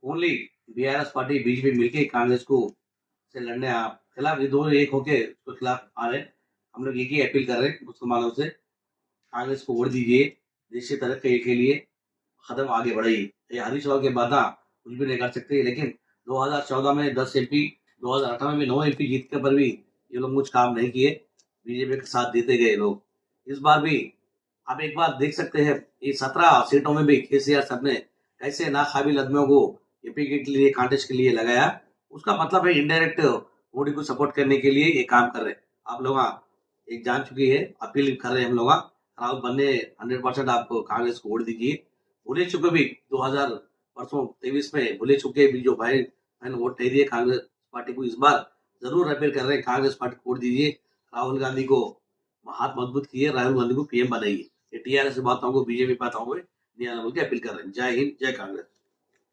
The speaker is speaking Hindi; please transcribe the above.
ओनली बीआरएस पार्टी बीजेपी मिलके कांग्रेस को से लड़ने खिलाफ, ये दोनों एक होके उसके खिलाफ आ रहे हैं। हम लोग एक ही अपील कर रहे हैं मुसलमानों से, कांग्रेस को वोट दीजिए, देश की तरक्की के लिए कदम आगे बढ़ाइए। ये हरीश राव के बाद कुछ भी नहीं कर सकते, लेकिन 2014 में 10 एमपी, 2018 में 9 एमपी जीत के पर भी ये लोग कुछ काम नहीं किए, बीजेपी का साथ देते गए लोग। इस बार भी आप एक बार देख सकते हैं, ये 17 सीटों में भी केसीआर साहब ने कैसे नाकाबिल आदमियों को एपी के लिए कांटेस्ट के लिए लगाया। उसका मतलब है इनडायरेक्ट मोदी को सपोर्ट करने के लिए ये काम कर रहे हैं। आप लोग एक जान चुकी है, अपील कर रहे हैं हम लोग, राहुल बनने 100% आप कांग्रेस को वोट दीजिए। भूले चुके भी 2000 परसों 23 में भूले चुके भी जो भाई बहन वोट नहीं दिए कांग्रेस पार्टी को, इस बार जरूर अपील कर रहे हैं कांग्रेस पार्टी को वोट दीजिए। राहुल गांधी को हाथ मजबूत किए, राहुल गांधी को पीएम बनाइए। ये टीआरएस बाताओं को बीजेपी बाताओं को नहीं आना बोल के अपील कर रहे हैं। जय हिंद, जय कांग्रेस।